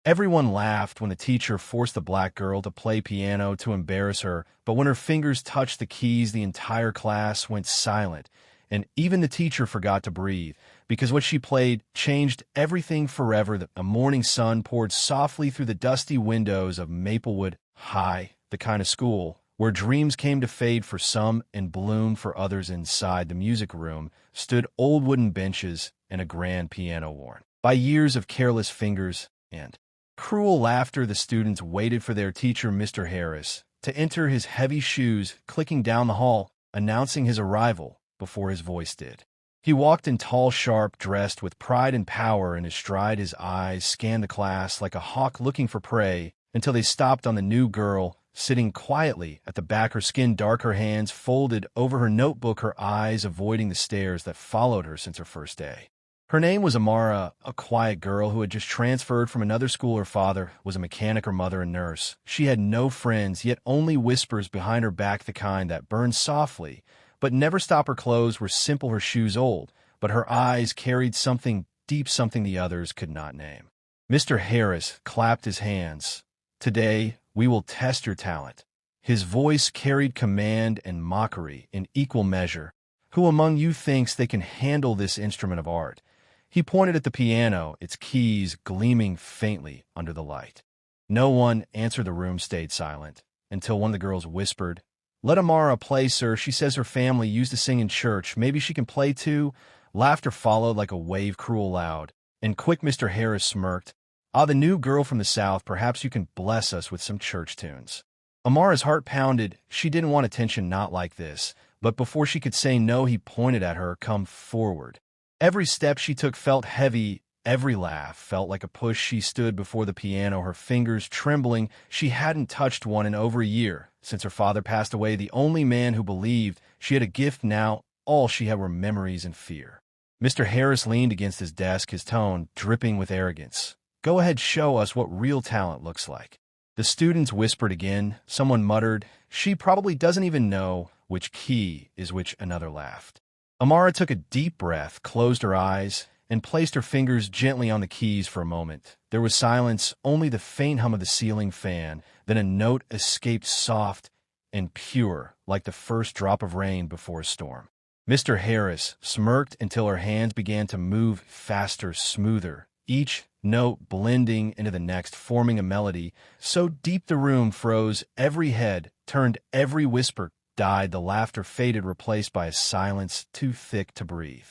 Everyone laughed when the teacher forced the black girl to play piano to embarrass her, but when her fingers touched the keys, the entire class went silent, and even the teacher forgot to breathe, because what she played changed everything forever. A morning sun poured softly through the dusty windows of Maplewood High, the kind of school where dreams came to fade for some and bloom for others. Inside the music room stood old wooden benches and a grand piano worn by years of careless fingers and cruel laughter. The students waited for their teacher, Mr. Harris, to enter, his heavy shoes clicking down the hall, announcing his arrival before his voice did. He walked in tall, sharp, dressed with pride and power in his stride. His eyes scanned the class like a hawk looking for prey until they stopped on the new girl sitting quietly at the back, her skin dark, her hands folded over her notebook, her eyes avoiding the stares that followed her since her first day. Her name was Amara, a quiet girl who had just transferred from another school. Her father was a mechanic, her mother a nurse. She had no friends, yet only whispers behind her back, the kind that burned softly, but never stop. Her clothes were simple, her shoes old, but her eyes carried something deep, something the others could not name. Mr. Harris clapped his hands. "Today, we will test your talent." His voice carried command and mockery in equal measure. "Who among you thinks they can handle this instrument of art?" He pointed at the piano, its keys gleaming faintly under the light. No one answered. The room stayed silent until one of the girls whispered, "Let Amara play, sir. She says her family used to sing in church. Maybe she can play too." Laughter followed like a wave, cruel loud and quick. Mr. Harris smirked. "Ah, the new girl from the South, perhaps you can bless us with some church tunes." Amara's heart pounded. She didn't want attention, not like this. But before she could say no, he pointed at her. "Come forward." Every step she took felt heavy. Every laugh felt like a push. She stood before the piano, her fingers trembling. She hadn't touched one in over a year, since her father passed away, the only man who believed she had a gift. Now, all she had were memories and fear. Mr. Harris leaned against his desk, his tone dripping with arrogance. "Go ahead, show us what real talent looks like." The students whispered again. Someone muttered, "She probably doesn't even know which key is which." Another laughed. Amara took a deep breath, closed her eyes, and placed her fingers gently on the keys for a moment. There was silence, only the faint hum of the ceiling fan. Then a note escaped, soft and pure, like the first drop of rain before a storm. Mr. Harris smirked until her hands began to move faster, smoother, each note blending into the next, forming a melody so deep the room froze. Every head turned, every whisper died. The laughter faded, replaced by a silence too thick to breathe.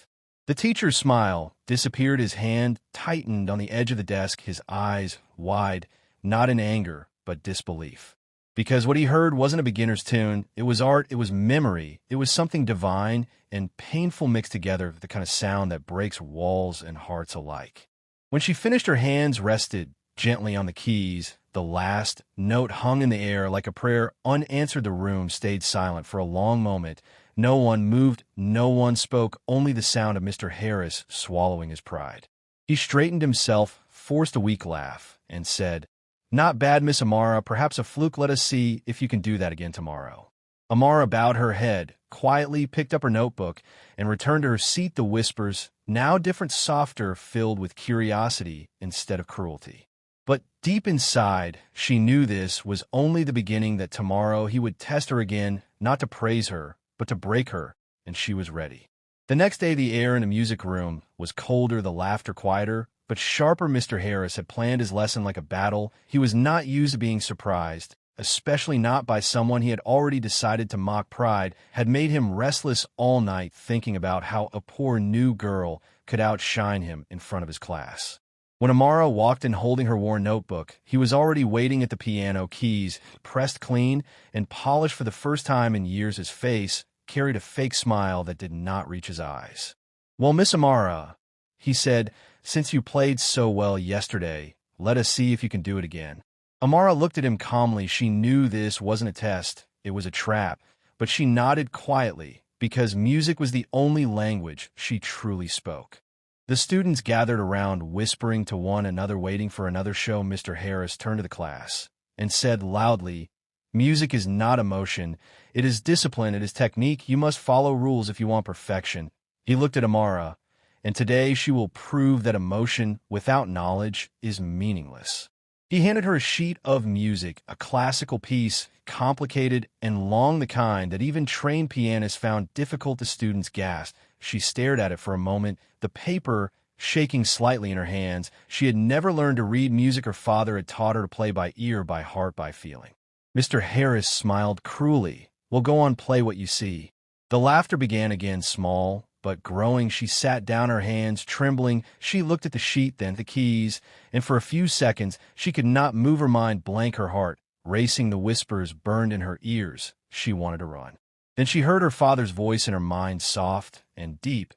The teacher's smile disappeared. His hand tightened on the edge of the desk, his eyes wide, not in anger, but disbelief. Because what he heard wasn't a beginner's tune. It was art, it was memory, it was something divine and painful mixed together, the kind of sound that breaks walls and hearts alike. When she finished, her hands rested gently on the keys. The last note hung in the air like a prayer, unanswered. The room stayed silent for a long moment. No one moved, no one spoke, only the sound of Mr. Harris swallowing his pride. He straightened himself, forced a weak laugh, and said, "Not bad, Miss Amara. Perhaps a fluke. Let us see if you can do that again tomorrow." Amara bowed her head, quietly picked up her notebook, and returned to her seat. The whispers, now different, softer, filled with curiosity instead of cruelty. But deep inside, she knew this was only the beginning, that tomorrow he would test her again, not to praise her, but to break her, and she was ready. The next day, the air in the music room was colder, the laughter quieter, but sharper. Mr. Harris had planned his lesson like a battle. He was not used to being surprised, especially not by someone he had already decided to mock. Pride had made him restless all night, thinking about how a poor new girl could outshine him in front of his class. When Amara walked in holding her worn notebook, he was already waiting at the piano, keys pressed clean and polished for the first time in years. His face carried a fake smile that did not reach his eyes. "Well, Miss Amara," he said, "since you played so well yesterday, let us see if you can do it again." Amara looked at him calmly. She knew this wasn't a test, it was a trap, but she nodded quietly, because music was the only language she truly spoke. The students gathered around, whispering to one another, waiting for another show. Mr. Harris turned to the class and said loudly, "Music is not emotion. It is discipline. It is technique. You must follow rules if you want perfection." He looked at Amara, and today she will prove that emotion without knowledge is meaningless. He handed her a sheet of music, a classical piece, complicated and long, the kind that even trained pianists found difficult. The students gasped. She stared at it for a moment, the paper shaking slightly in her hands. She had never learned to read music. Her father had taught her to play by ear, by heart, by feeling. Mr. Harris smiled cruelly. "Well, go on, play what you see." The laughter began again, small but growing. She sat down, her hands trembling. She looked at the sheet, then at the keys, and for a few seconds she could not move, her mind blank, her heart racing. The whispers burned in her ears. She wanted to run. Then she heard her father's voice in her mind, soft and deep.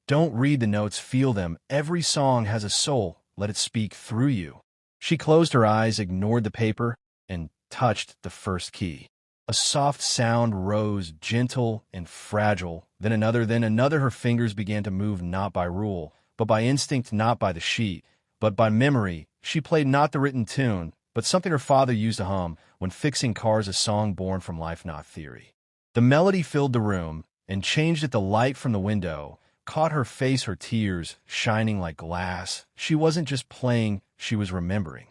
"Don't read the notes, feel them. Every song has a soul. Let it speak through you." She closed her eyes, ignored the paper, and touched the first key. A soft sound rose, gentle and fragile, then another. Her fingers began to move, not by rule, but by instinct, not by the sheet, but by memory. She played not the written tune, but something her father used to hum when fixing cars, a song born from life, not theory. The melody filled the room and changed it. The light from the window caught her face, her tears shining like glass. She wasn't just playing, she was remembering.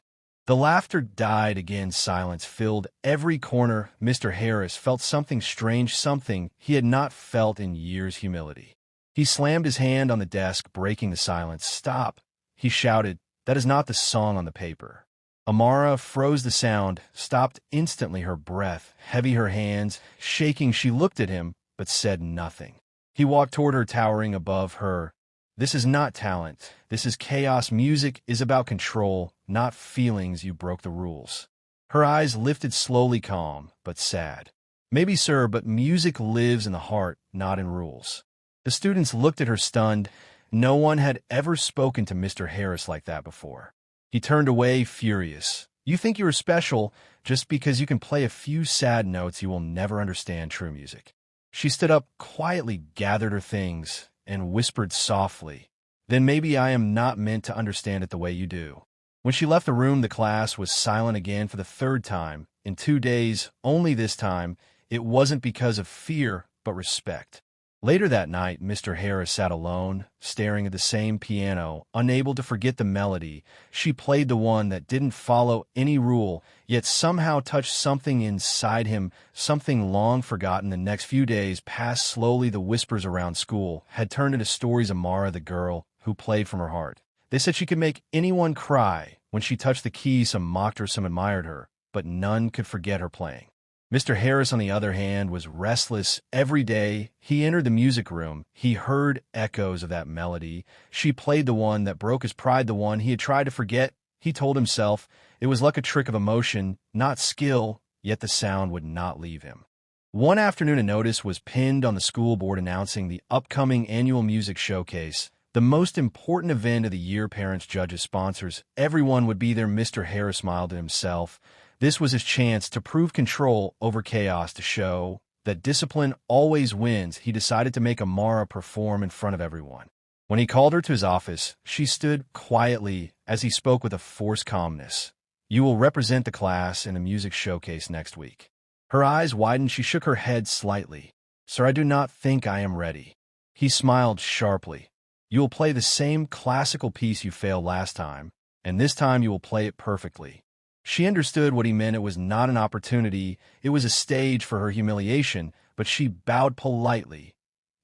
The laughter died again. Silence filled every corner. Mr. Harris felt something strange, something he had not felt in years: humility. He slammed his hand on the desk, breaking the silence. "Stop," he shouted. "That is not the song on the paper." Amara froze. The sound stopped instantly, her breath heavy, her hands shaking. She looked at him, but said nothing. He walked toward her, towering above her. "This is not talent. This is chaos. Music is about control, not feelings. You broke the rules." Her eyes lifted slowly, calm, but sad. "Maybe, sir, but music lives in the heart, not in rules." The students looked at her, stunned. No one had ever spoken to Mr. Harris like that before. He turned away, furious. "You think you are special. Just because you can play a few sad notes, you will never understand true music." She stood up quietly, gathered her things, and whispered softly, "Then maybe I am not meant to understand it the way you do." When she left the room, the class was silent again for the third time in 2 days. Only this time, it wasn't because of fear, but respect. Later that night, Mr. Harris sat alone, staring at the same piano, unable to forget the melody. She played the one that didn't follow any rule, yet somehow touched something inside him, something long forgotten. The next few days passed slowly. The whispers around school had turned into stories. Amara, the girl who played from her heart. They said she could make anyone cry. When she touched the keys, some mocked her, some admired her, but none could forget her playing. Mr. Harris, on the other hand, was restless. Every day he entered the music room, he heard echoes of that melody. She played the one that broke his pride, the one he had tried to forget. He told himself it was like a trick of emotion, not skill, yet the sound would not leave him. One afternoon, a notice was pinned on the school board announcing the upcoming annual music showcase, the most important event of the year. Parents, judges, sponsors, everyone would be there. Mr. Harris smiled at himself. This was his chance to prove control over chaos, to show that discipline always wins. He decided to make Amara perform in front of everyone. When he called her to his office, she stood quietly as he spoke with a forced calmness. "You will represent the class in the music showcase next week." Her eyes widened. She shook her head slightly. "Sir, I do not think I am ready." He smiled sharply. "You will play the same classical piece you failed last time, and this time you will play it perfectly." She understood what he meant. It was not an opportunity. It was a stage for her humiliation, but she bowed politely.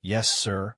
"Yes, sir,"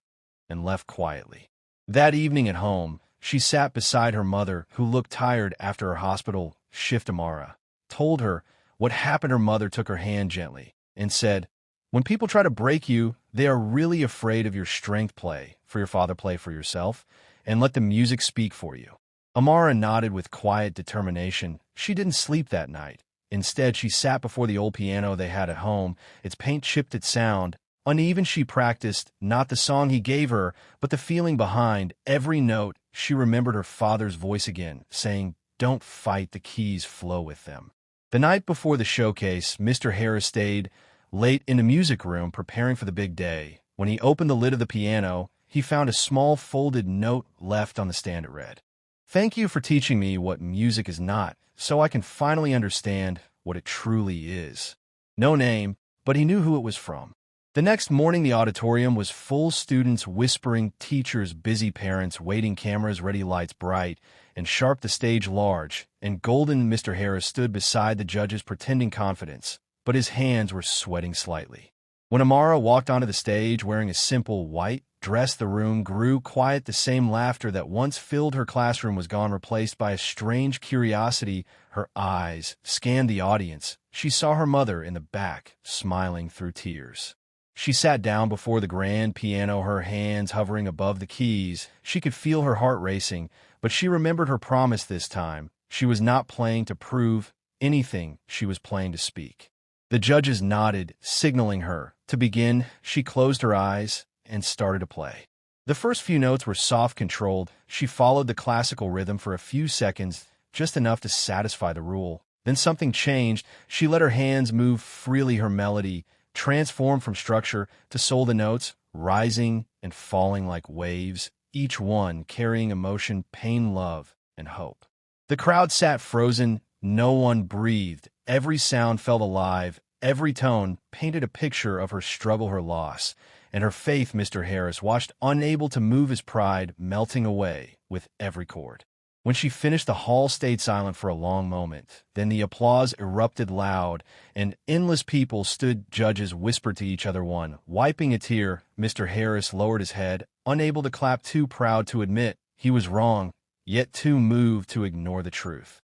and left quietly. That evening at home, she sat beside her mother, who looked tired after her hospital shift. Amara told her what happened. Her mother took her hand gently and said, "When people try to break you, they are really afraid of your strength. Play for your father, play for yourself, and let the music speak for you." Amara nodded with quiet determination. She didn't sleep that night. Instead, she sat before the old piano they had at home, its paint-chipped its sound. Uneven, she practiced, not the song he gave her, but the feeling behind every note. She remembered her father's voice again, saying, "Don't fight, the keys flow with them." The night before the showcase, Mr. Harris stayed late in the music room preparing for the big day. When he opened the lid of the piano, he found a small folded note left on the stand. It read, "Thank you for teaching me what music is not, so I can finally understand what it truly is." No name, but he knew who it was from. The next morning, the auditorium was full, students whispering, teachers busy, parents waiting, cameras ready, lights bright and sharp, the stage large. and golden Mr. Harris stood beside the judges pretending confidence, but his hands were sweating slightly. When Amara walked onto the stage wearing a simple white dress, the room grew quiet. The same laughter that once filled her classroom was gone, replaced by a strange curiosity. Her eyes scanned the audience. She saw her mother in the back, smiling through tears. She sat down before the grand piano, her hands hovering above the keys. She could feel her heart racing, but she remembered her promise this time. She was not playing to prove anything, she was playing to speak. The judges nodded, signaling her to begin. She closed her eyes and started to play. The first few notes were soft, controlled. She followed the classical rhythm for a few seconds, just enough to satisfy the rule. Then something changed. She let her hands move freely. Her melody transformed from structure to soul, the notes rising and falling like waves, each one carrying emotion, pain, love, and hope. The crowd sat frozen. No one breathed. Every sound felt alive. Every tone painted a picture of her struggle, her loss, and her faith. Mr. Harris watched, unable to move, his pride melting away with every chord. When she finished, the hall stayed silent for a long moment. Then the applause erupted loud, and endless people stood. Judges whispered to each other, one wiping a tear. Mr. Harris lowered his head, unable to clap, too proud to admit he was wrong, yet too moved to ignore the truth.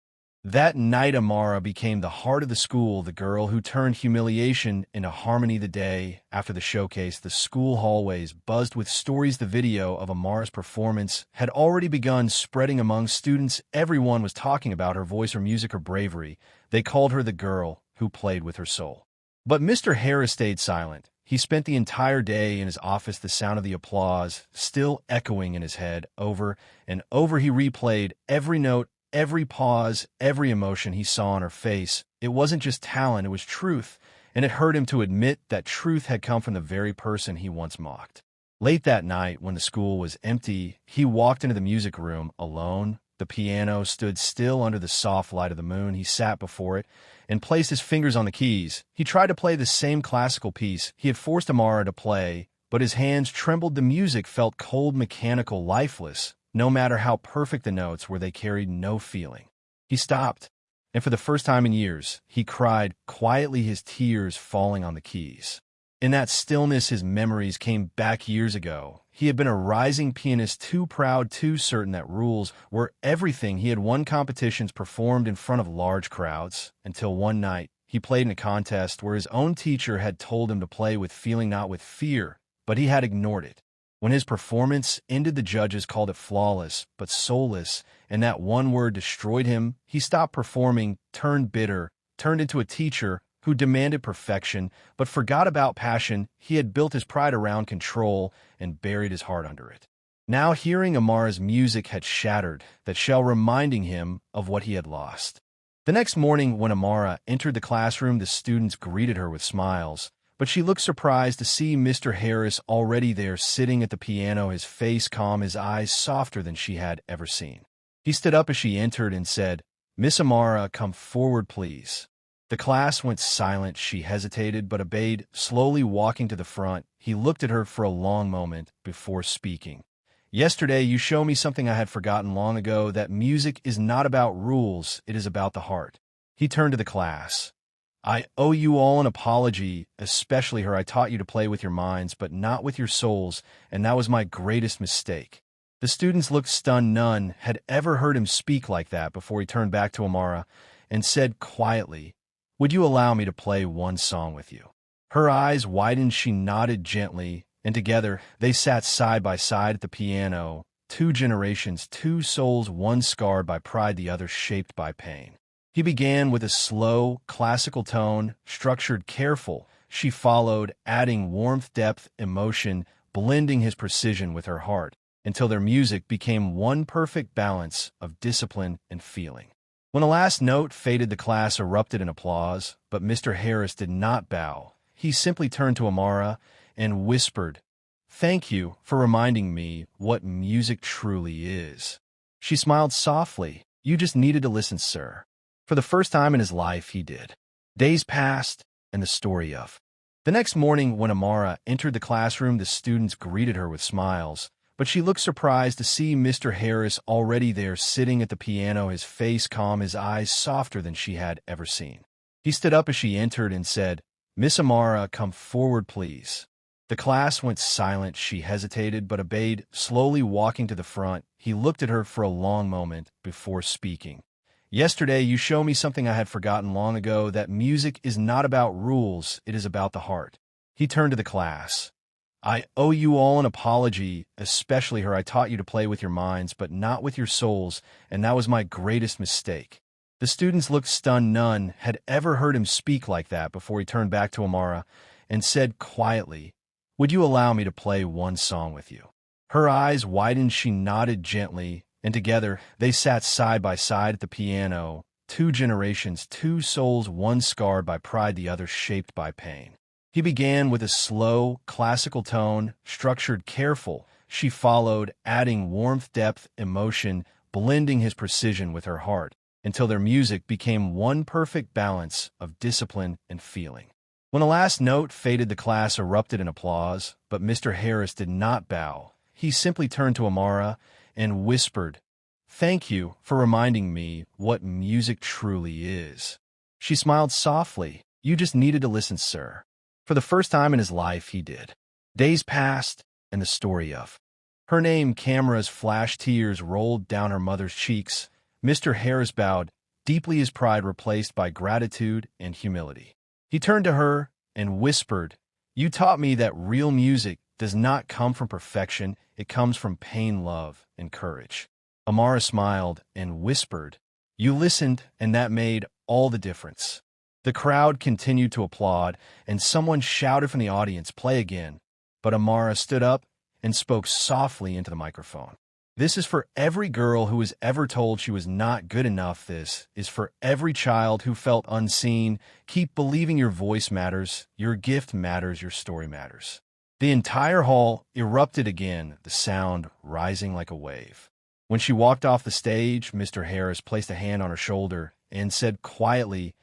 That night, Amara became the heart of the school, the girl who turned humiliation into harmony. The day after the showcase, the school hallways buzzed with stories. The video of Amara's performance had already begun spreading among students. Everyone was talking about her voice, her music, her bravery. They called her the girl who played with her soul. But Mr. Harris stayed silent. He spent the entire day in his office, the sound of the applause still echoing in his head. Over and over he replayed every note, every pause, every emotion he saw on her face. It wasn't just talent, it was truth, and it hurt him to admit that truth had come from the very person he once mocked. Late that night, when the school was empty, he walked into the music room alone. The piano stood still under the soft light of the moon. He sat before it and placed his fingers on the keys. He tried to play the same classical piece he had forced Amara to play, but his hands trembled. The music felt cold, mechanical, lifeless. No matter how perfect the notes were, they carried no feeling. He stopped, and for the first time in years, he cried quietly, his tears falling on the keys. In that stillness, his memories came back years ago. He had been a rising pianist, too proud, too certain that rules were everything. He had won competitions, performed in front of large crowds, until one night he played in a contest where his own teacher had told him to play with feeling, not with fear, but he had ignored it. When his performance ended, the judges called it flawless, but soulless, and that one word destroyed him. He stopped performing, turned bitter, turned into a teacher who demanded perfection, but forgot about passion. He had built his pride around control and buried his heart under it. Now hearing Amara's music had shattered that shell, reminding him of what he had lost. The next morning, when Amara entered the classroom, the students greeted her with smiles. But she looked surprised to see Mr. Harris already there, sitting at the piano, his face calm, his eyes softer than she had ever seen. He stood up as she entered and said, "Miss Amara, come forward, please." The class went silent. She hesitated but obeyed, slowly walking to the front. He looked at her for a long moment before speaking. "Yesterday you showed me something I had forgotten long ago, that music is not about rules, it is about the heart." He turned to the class. "I owe you all an apology, especially her. I taught you to play with your minds, but not with your souls, and that was my greatest mistake." The students looked stunned. None had ever heard him speak like that before. He turned back to Amara and said quietly, "Would you allow me to play one song with you?" Her eyes widened. She nodded gently, and together they sat side by side at the piano. Two generations, two souls, one scarred by pride, the other shaped by pain. He began with a slow, classical tone, structured, careful. She followed, adding warmth, depth, emotion, blending his precision with her heart, until their music became one perfect balance of discipline and feeling. When the last note faded, the class erupted in applause, but Mr. Harris did not bow. He simply turned to Amara and whispered, "Thank you for reminding me what music truly is." She smiled softly. "You just needed to listen, sir." For the first time in his life, he did. Days passed, and the story of. The next morning, when Amara entered the classroom, the students greeted her with smiles. but she looked surprised to see Mr. Harris already there sitting at the piano, his face calm, his eyes softer than she had ever seen. He stood up as she entered and said, "Miss Amara, come forward, please." The class went silent. She hesitated but obeyed, slowly walking to the front. He looked at her for a long moment before speaking. "Yesterday, you showed me something I had forgotten long ago, that music is not about rules, it is about the heart." He turned to the class. "I owe you all an apology, especially her. I taught you to play with your minds, but not with your souls, and that was my greatest mistake." The students looked stunned. None had ever heard him speak like that before. He turned back to Amara and said quietly, "Would you allow me to play one song with you?" Her eyes widened. She nodded gently, and together they sat side by side at the piano. Two generations, two souls, one scarred by pride, the other shaped by pain. He began with a slow, classical tone, structured, careful. She followed, adding warmth, depth, emotion, blending his precision with her heart, until their music became one perfect balance of discipline and feeling. When the last note faded, the class erupted in applause, but Mr. Harris did not bow. He simply turned to Amara and whispered, "Thank you for reminding me what music truly is." She smiled softly. "You just needed to listen, sir." For the first time in his life, he did. Days passed, and the story of her name, cameras flashed, tears rolled down her mother's cheeks. Mr. Harris bowed, deeply, his pride replaced by gratitude and humility. He turned to her and whispered, "You taught me that real music does not come from perfection, it comes from pain, love, and courage." Amara smiled and whispered, "You listened, and that made all the difference." The crowd continued to applaud, and someone shouted from the audience, "Play again." But Amara stood up and spoke softly into the microphone. "This is for every girl who was ever told she was not good enough. This is for every child who felt unseen. Keep believing your voice matters, your gift matters, your story matters." The entire hall erupted again, the sound rising like a wave. When she walked off the stage, Mr. Harris placed a hand on her shoulder and said quietly,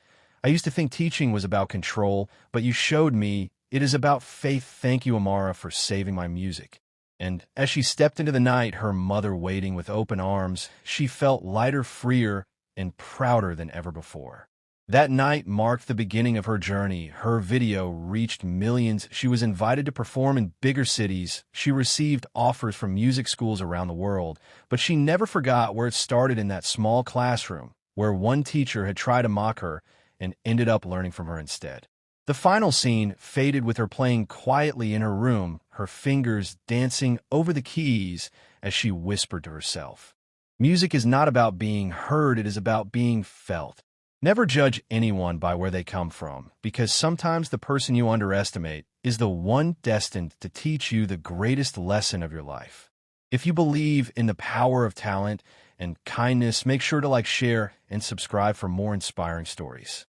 "I used to think teaching was about control, but you showed me it is about faith. Thank you, Amara, for saving my music." And as she stepped into the night, her mother waiting with open arms, she felt lighter, freer, and prouder than ever before. That night marked the beginning of her journey. Her video reached millions. She was invited to perform in bigger cities. She received offers from music schools around the world, but she never forgot where it started, in that small classroom, where one teacher had tried to mock her and ended up learning from her instead. The final scene faded with her playing quietly in her room, her fingers dancing over the keys as she whispered to herself, "Music is not about being heard, it is about being felt." Never judge anyone by where they come from, because sometimes the person you underestimate is the one destined to teach you the greatest lesson of your life. If you believe in the power of talent and kindness, make sure to like, share, and subscribe for more inspiring stories.